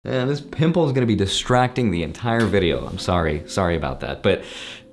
And this pimple is gonna be distracting the entire video. I'm sorry about that. But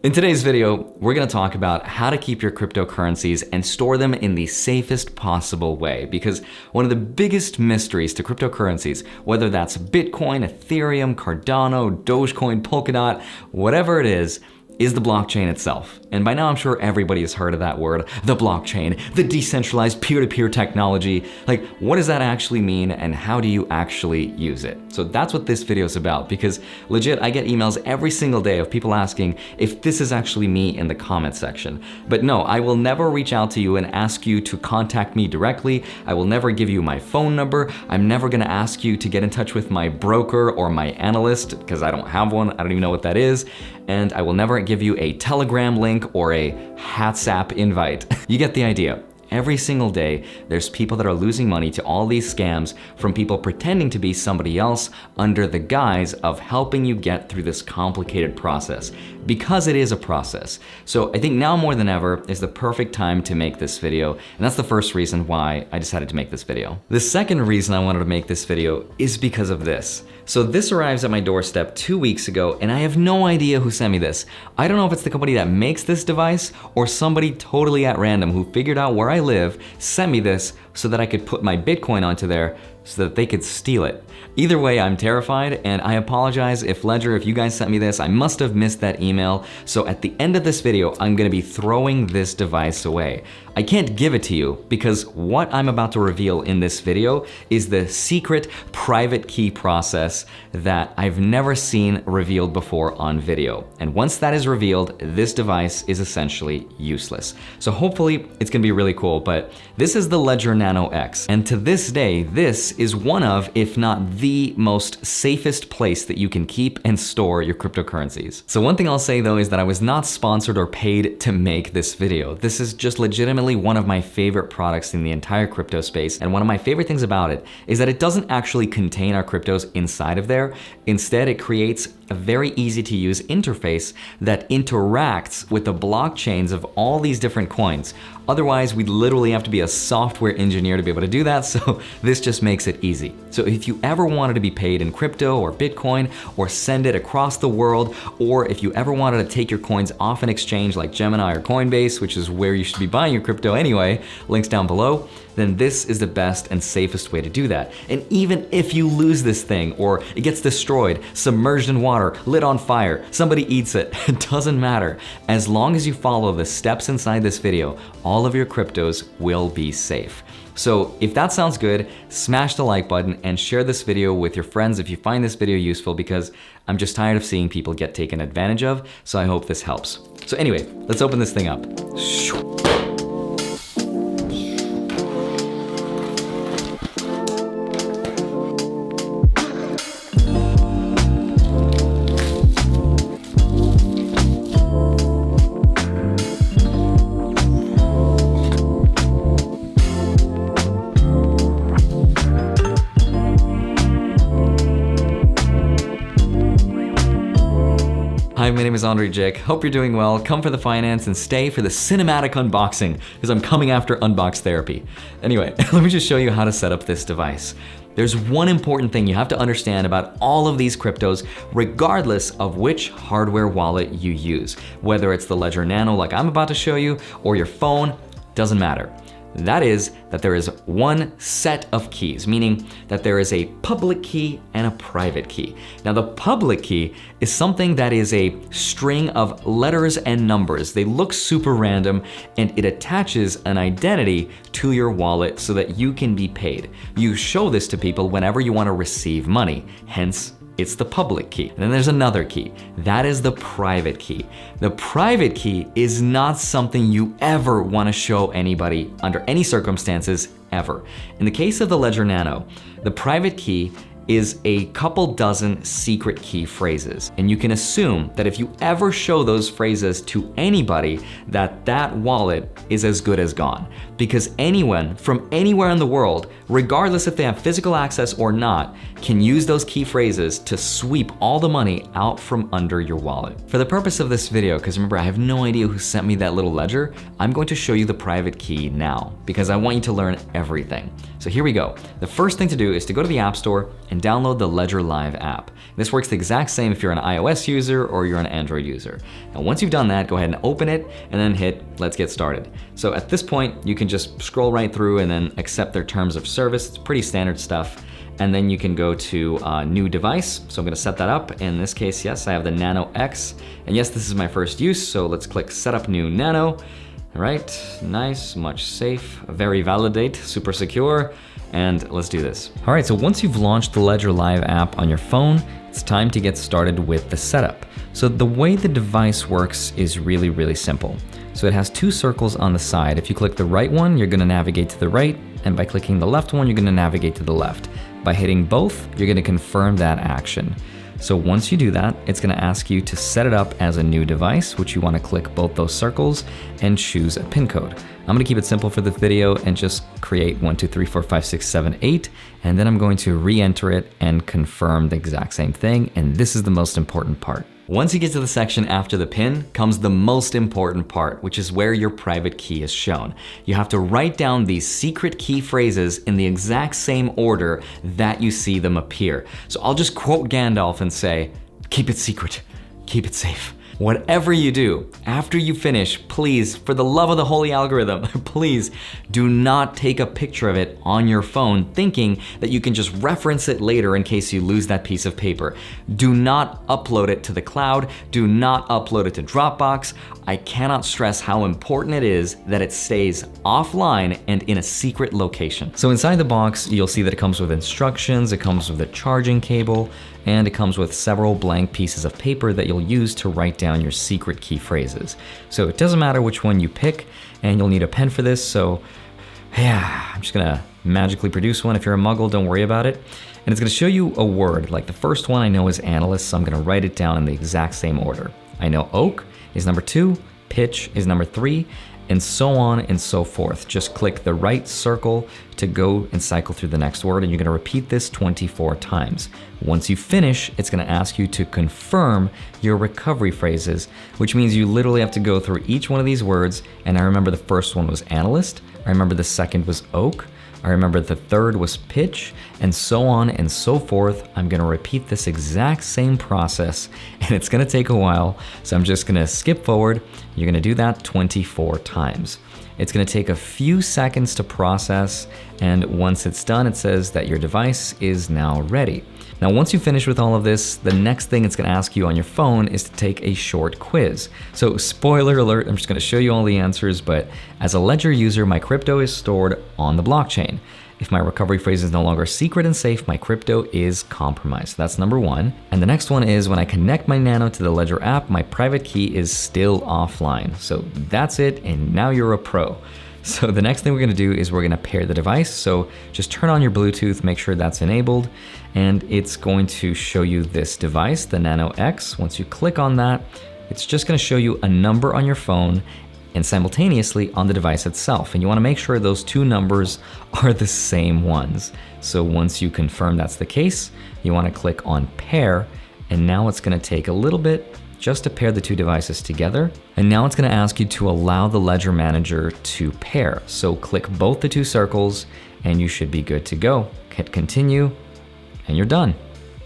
in today's video, we're gonna talk about how to keep your cryptocurrencies and store them in the safest possible way. Because one of the biggest mysteries to cryptocurrencies, whether that's Bitcoin, Ethereum, Cardano, Dogecoin, Polkadot, whatever it is the blockchain itself. And by now I'm sure everybody has heard of that word, the blockchain, the decentralized peer-to-peer technology. Like, what does that actually mean and how do you actually use it? So that's what this video is about, because legit, I get emails every single day of people asking if this is actually me in the comment section. But no, I will never reach out to you and ask you to contact me directly. I will never give you my phone number. I'm never gonna ask you to get in touch with my broker or my analyst, because I don't have one. I don't even know what that is. And I will never give you a Telegram link or a WhatsApp invite. You get the idea. Every single day, there's people that are losing money to all these scams from people pretending to be somebody else under the guise of helping you get through this complicated process, because it is a process. So I think now more than ever is the perfect time to make this video, and that's the first reason why I decided to make this video. The second reason I wanted to make this video is because of this. So this arrives at my doorstep 2 weeks ago, and I have no idea who sent me this. I don't know if it's the company that makes this device or somebody totally at random who figured out where I live, sent me this so that I could put my Bitcoin onto there so that they could steal it. Either way, I'm terrified, and I apologize if Ledger, if you guys sent me this, I must have missed that email. So at the end of this video, I'm gonna be throwing this device away. I can't give it to you because what I'm about to reveal in this video is the secret private key process that I've never seen revealed before on video. And once that is revealed, this device is essentially useless. So hopefully it's gonna be really cool, but this is the Ledger Nano X. And to this day, this is one of, if not the most safest place that you can keep and store your cryptocurrencies. So one thing I'll say though is that I was not sponsored or paid to make this video. This is just legitimately one of my favorite products in the entire crypto space. And one of my favorite things about it is that it doesn't actually contain our cryptos inside of there. Instead, it creates a very easy to use interface that interacts with the blockchains of all these different coins. Otherwise, we'd literally have to be a software engineer to be able to do that, so this just makes it easy. So if you ever wanted to be paid in crypto or Bitcoin or send it across the world, or if you ever wanted to take your coins off an exchange like Gemini or Coinbase, which is where you should be buying your crypto anyway, links down below, then this is the best and safest way to do that. And even if you lose this thing or it gets destroyed, submerged in water, lit on fire, somebody eats it, it doesn't matter. As long as you follow the steps inside this video, all of your cryptos will be safe. So if that sounds good, smash the like button and share this video with your friends if you find this video useful, because I'm just tired of seeing people get taken advantage of, so I hope this helps. So anyway, let's open this thing up. Hi, my name is Andre Jik. Hope you're doing well. Come for the finance and stay for the cinematic unboxing, because I'm coming after unbox therapy. Anyway, let me just show you how to set up this device. There's one important thing you have to understand about all of these cryptos, regardless of which hardware wallet you use. Whether it's the Ledger Nano like I'm about to show you, or your phone, doesn't matter. That is that there is one set of keys, meaning that there is a public key and a private key. Now the public key is something that is a string of letters and numbers. They look super random, and it attaches an identity to your wallet so that you can be paid. You show this to people whenever you want to receive money, hence it's the public key. And then there's another key. That is the private key. The private key is not something you ever want to show anybody under any circumstances ever. In the case of the Ledger Nano, the private key is a couple dozen secret key phrases. And you can assume that if you ever show those phrases to anybody, that wallet is as good as gone. Because anyone from anywhere in the world, regardless if they have physical access or not, can use those key phrases to sweep all the money out from under your wallet. For the purpose of this video, because remember, I have no idea who sent me that little ledger, I'm going to show you the private key now, because I want you to learn everything. So here we go. The first thing to do is to go to the App Store and download the Ledger Live app. This works the exact same if you're an iOS user or you're an Android user. Now, once you've done that, go ahead and open it and then hit Let's Get Started. So at this point, you can just scroll right through and then accept their terms of service. It's pretty standard stuff. And then you can go to new device. So I'm gonna set that up. In this case, yes, I have the Nano X. And yes, this is my first use, so let's click Setup New Nano. All right, nice, much safe, very validate, super secure, and let's do this. All right, so once you've launched the Ledger Live app on your phone, it's time to get started with the setup. So the way the device works is really, really simple. So it has two circles on the side. If you click the right one, you're gonna navigate to the right, and by clicking the left one, you're gonna navigate to the left. By hitting both, you're gonna confirm that action. So once you do that, it's gonna ask you to set it up as a new device, which you wanna click both those circles and choose a PIN code. I'm gonna keep it simple for this video and just create 1, 2, 3, 4, 5, 6, 7, 8, and then I'm going to re-enter it and confirm the exact same thing, and this is the most important part. Once you get to the section after the PIN comes the most important part, which is where your private key is shown. You have to write down these secret key phrases in the exact same order that you see them appear. So I'll just quote Gandalf and say, keep it secret, keep it safe. Whatever you do, after you finish, please, for the love of the holy algorithm, please do not take a picture of it on your phone thinking that you can just reference it later in case you lose that piece of paper. Do not upload it to the cloud. Do not upload it to Dropbox. I cannot stress how important it is that it stays offline and in a secret location. So inside the box, you'll see that it comes with instructions, it comes with a charging cable, and it comes with several blank pieces of paper that you'll use to write down your secret key phrases. So it doesn't matter which one you pick, and you'll need a pen for this, so yeah, I'm just gonna magically produce one. If you're a muggle, don't worry about it. And it's gonna show you a word, like the first one I know is analyst, so I'm gonna write it down in the exact same order. I know oak is number 2, pitch is number 3, and so on and so forth. Just click the right circle to go and cycle through the next word, and you're gonna repeat this 24 times. Once you finish, it's gonna ask you to confirm your recovery phrases, which means you literally have to go through each one of these words, and I remember the first one was analyst, I remember the second was oak, I remember the third was pitch, and so on and so forth. I'm gonna repeat this exact same process, and it's gonna take a while, so I'm just gonna skip forward. You're gonna do that 24 times. It's gonna take a few seconds to process, and once it's done, it says that your device is now ready. Now, once you finish with all of this, the next thing it's gonna ask you on your phone is to take a short quiz. So spoiler alert, I'm just gonna show you all the answers, but as a Ledger user, my crypto is stored on the blockchain. If my recovery phrase is no longer secret and safe, my crypto is compromised. That's number 1. And the next one is when I connect my Nano to the Ledger app, my private key is still offline. So that's it, and now you're a pro. So the next thing we're gonna do is we're gonna pair the device. So just turn on your Bluetooth, make sure that's enabled, and it's going to show you this device, the Nano X. Once you click on that, it's just gonna show you a number on your phone and simultaneously on the device itself. And you wanna make sure those two numbers are the same ones. So once you confirm that's the case, you wanna click on pair, and now it's gonna take a little bit just to pair the two devices together. And now it's gonna ask you to allow the Ledger Manager to pair. So click both the two circles and you should be good to go. Hit continue and you're done.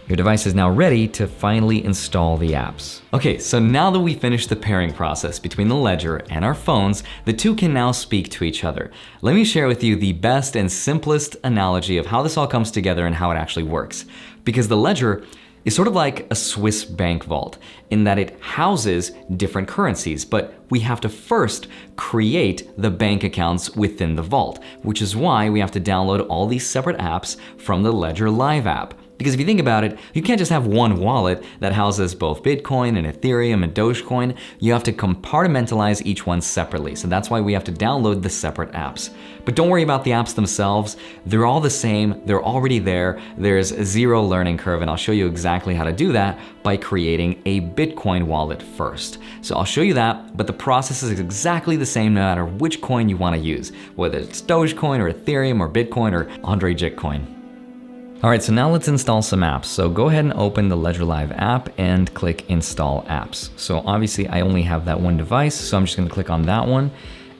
Your device is now ready to finally install the apps. Okay, so now that we finished the pairing process between the Ledger and our phones, the two can now speak to each other. Let me share with you the best and simplest analogy of how this all comes together and how it actually works. Because the Ledger is sort of like a Swiss bank vault in that it houses different currencies, but we have to first create the bank accounts within the vault, which is why we have to download all these separate apps from the Ledger Live app. Because if you think about it, you can't just have one wallet that houses both Bitcoin and Ethereum and Dogecoin. You have to compartmentalize each one separately. So that's why we have to download the separate apps. But don't worry about the apps themselves. They're all the same. They're already there. There's zero learning curve, and I'll show you exactly how to do that by creating a Bitcoin wallet first. So I'll show you that, but the process is exactly the same no matter which coin you want to use, whether it's Dogecoin or Ethereum or Bitcoin or Andre Jitcoin. All right, so now let's install some apps. So go ahead and open the Ledger Live app and click Install Apps. So obviously I only have that one device, so I'm just gonna click on that one.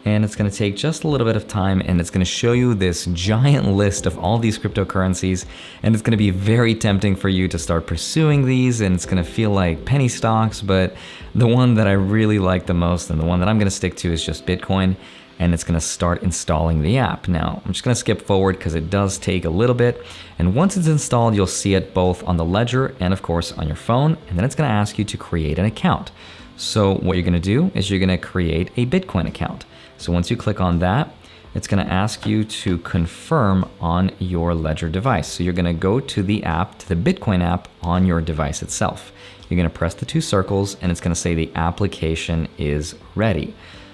and it's gonna take just a little bit of time, and it's gonna show you this giant list of all these cryptocurrencies, and it's gonna be very tempting for you to start pursuing these, and it's gonna feel like penny stocks, but the one that I really like the most and the one that I'm gonna stick to is just Bitcoin, and it's gonna start installing the app. Now, I'm just gonna skip forward because it does take a little bit, and once it's installed, you'll see it both on the ledger and of course on your phone, and then it's gonna ask you to create an account. So what you're gonna do is you're gonna create a Bitcoin account. So once you click on that, it's gonna ask you to confirm on your Ledger device. So you're gonna go to the app, to the Bitcoin app on your device itself. You're gonna press the 2 circles and it's gonna say the application is ready.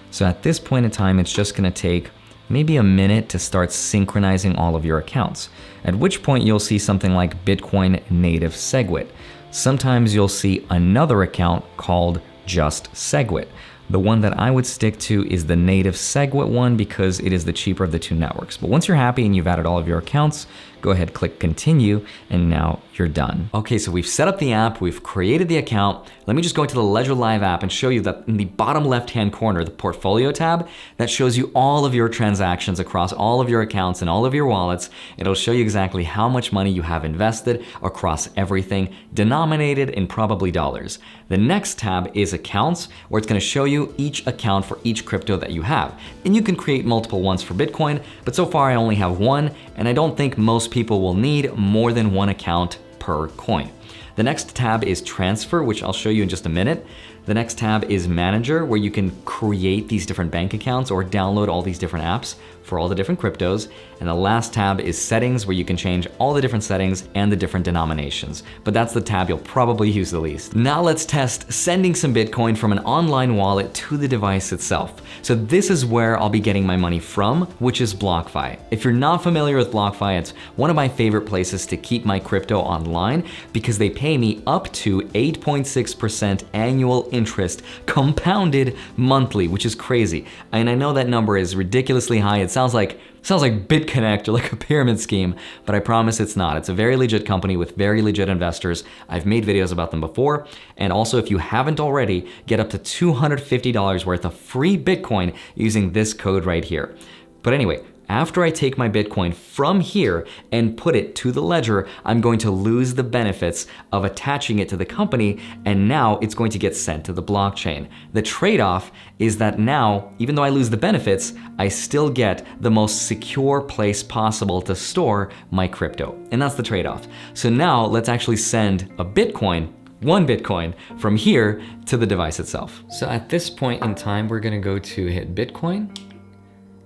So at this point in time, it's just gonna take maybe a minute to start synchronizing all of your accounts, at which point you'll see something like Bitcoin native SegWit. Sometimes you'll see another account called just SegWit. The one that I would stick to is the native SegWit one because it is the cheaper of the 2 networks. But once you're happy and you've added all of your accounts, go ahead, click continue, and now you're done. Okay, so we've set up the app, we've created the account. Let me just go into the Ledger Live app and show you that in the bottom left-hand corner, the portfolio tab, that shows you all of your transactions across all of your accounts and all of your wallets. It'll show you exactly how much money you have invested across everything, denominated in probably dollars. The next tab is accounts, where it's gonna show you each account for each crypto that you have. And you can create multiple ones for Bitcoin, but so far I only have one, and I don't think most people will need more than 1 account per coin. The next tab is transfer, which I'll show you in just a minute. The next tab is manager, where you can create these different bank accounts or download all these different apps for all the different cryptos. And the last tab is settings, where you can change all the different settings and the different denominations. But that's the tab you'll probably use the least. Now let's test sending some Bitcoin from an online wallet to the device itself. So this is where I'll be getting my money from, which is BlockFi. If you're not familiar with BlockFi, it's one of my favorite places to keep my crypto online because they pay me up to 8.6% annual interest compounded monthly, which is crazy. And I know that number is ridiculously high. It sounds like BitConnect or like a pyramid scheme, but I promise it's not. It's a very legit company with very legit investors. I've made videos about them before. And also, if you haven't already, get up to $250 worth of free Bitcoin using this code right here. But anyway, after I take my Bitcoin from here and put it to the ledger, I'm going to lose the benefits of attaching it to the company, and now it's going to get sent to the blockchain. The trade-off is that now, even though I lose the benefits, I still get the most secure place possible to store my crypto. And that's the trade-off. So now let's actually send a Bitcoin, 1 Bitcoin, from here to the device itself. So at this point in time, we're gonna go to hit Bitcoin.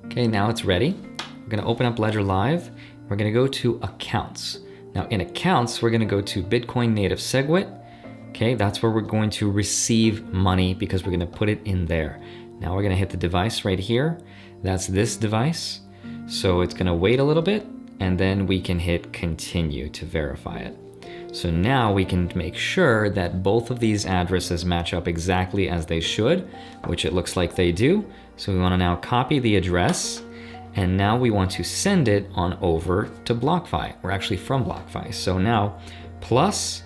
Okay, now it's ready. We're gonna open up Ledger Live. We're gonna go to accounts. Now in accounts, we're gonna go to Bitcoin native SegWit. Okay, that's where we're going to receive money because we're gonna put it in there. Now we're gonna hit the device right here. That's this device. So it's gonna wait a little bit and then we can hit continue to verify it. So now we can make sure that both of these addresses match up exactly as they should, which it looks like they do. So we wanna now copy the address, and now we want to send it on over to BlockFi. We're actually from BlockFi. So now plus,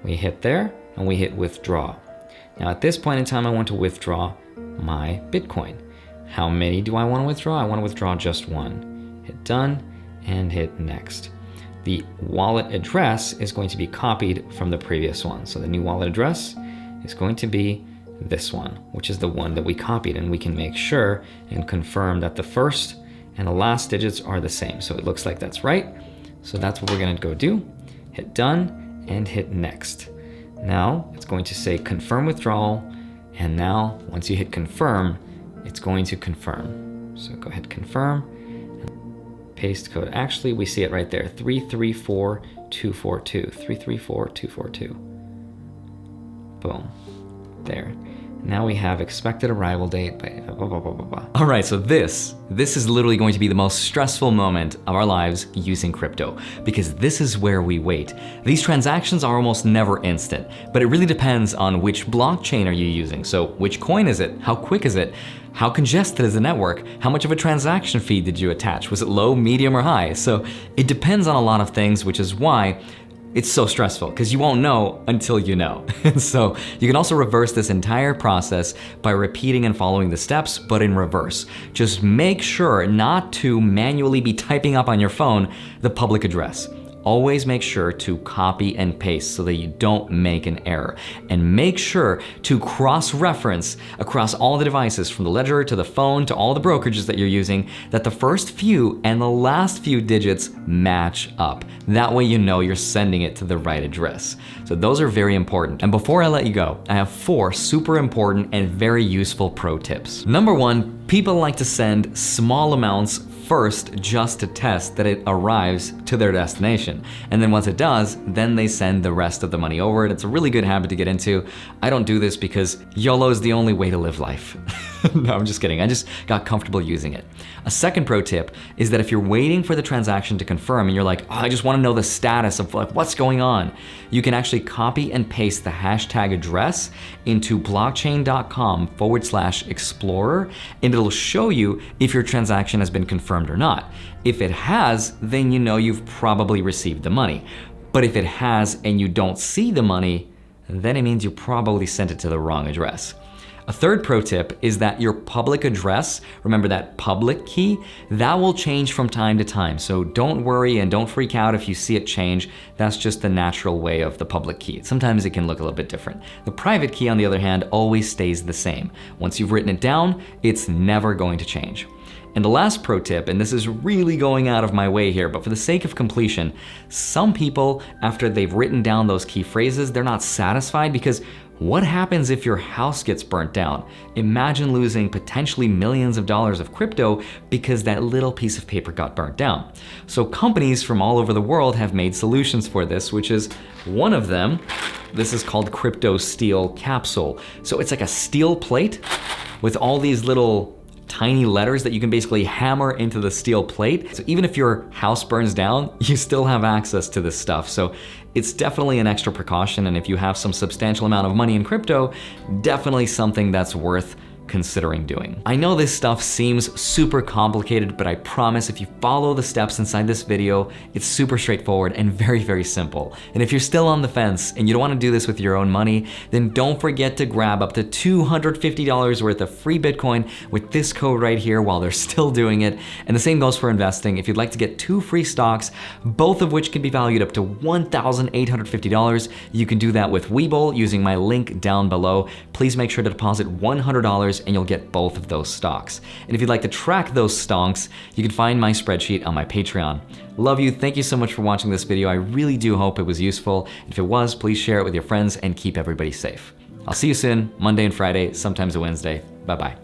we hit there and we hit withdraw. Now at this point in time, I want to withdraw my Bitcoin. How many do I want to withdraw? I want to withdraw just 1. Hit done and hit next. The wallet address is going to be copied from the previous one. So the new wallet address is going to be this one, which is the one that we copied, and we can make sure and confirm that the first and the last digits are the same. So it looks like that's right. So that's what we're gonna go do. Hit done and hit next. Now it's going to say confirm withdrawal. And now once you hit confirm, it's going to confirm. So go ahead, confirm, paste code. Actually, we see it right there, 334242, 334242. Boom, there. Now we have expected arrival date by blah, blah, blah, blah, blah. All right, so this is literally going to be the most stressful moment of our lives using crypto, because this is where we wait. These transactions are almost never instant, but it really depends on which blockchain are you using. So which coin is it? How quick is it? How congested is the network? How much of a transaction fee did you attach? Was it low, medium, or high? So it depends on a lot of things, which is why it's so stressful because you won't know until you know. So you can also reverse this entire process by repeating and following the steps, but in reverse. Just make sure not to manually be typing up on your phone the public address. Always make sure to copy and paste so that you don't make an error. And make sure to cross-reference across all the devices, from the ledger to the phone to all the brokerages that you're using, that the first few and the last few digits match up. That way you know you're sending it to the right address. So those are very important. And before I let you go, I have 4 super important and very useful pro tips. Number 1, people like to send small amounts first just to test that it arrives to their destination. And then once it does, then they send the rest of the money over. And it's a really good habit to get into. I don't do this because YOLO is the only way to live life. No, I'm just kidding. I just got comfortable using it. A second pro tip is that if you're waiting for the transaction to confirm and you're like, oh, I just want to know the status of like what's going on, you can actually copy and paste the hashtag address into blockchain.com/explorer, and it'll show you if your transaction has been confirmed or not. If it has, then you know you've probably received the money. But if it has and you don't see the money, then it means you probably sent it to the wrong address. A third pro tip is that your public address, remember that public key, that will change from time to time. So don't worry and don't freak out if you see it change. That's just the natural way of the public key. Sometimes it can look a little bit different. The private key, on the other hand, always stays the same. Once you've written it down, it's never going to change. And the last pro tip, and this is really going out of my way here, but for the sake of completion, some people, after they've written down those key phrases, they're not satisfied because what happens if your house gets burnt down? Imagine losing potentially millions of dollars of crypto because that little piece of paper got burnt down. So companies from all over the world have made solutions for this, which is one of them. This is called Crypto Steel Capsule. So it's like a steel plate with all these little tiny letters that you can basically hammer into the steel plate. So even if your house burns down, you still have access to this stuff. So it's definitely an extra precaution, and if you have some substantial amount of money in crypto, definitely something that's worth considering doing. I know this stuff seems super complicated, but I promise if you follow the steps inside this video, it's super straightforward and very, very simple. And if you're still on the fence and you don't want to do this with your own money, then don't forget to grab up to $250 worth of free Bitcoin with this code right here while they're still doing it. And the same goes for investing. If you'd like to get 2 free stocks, both of which can be valued up to $1,850, you can do that with Webull using my link down below. Please make sure to deposit $100 and you'll get both of those stocks. And if you'd like to track those stonks, you can find my spreadsheet on my Patreon. Love you. Thank you so much for watching this video. I really do hope it was useful. If it was, please share it with your friends and keep everybody safe. I'll see you soon, Monday and Friday, sometimes a Wednesday. Bye-bye.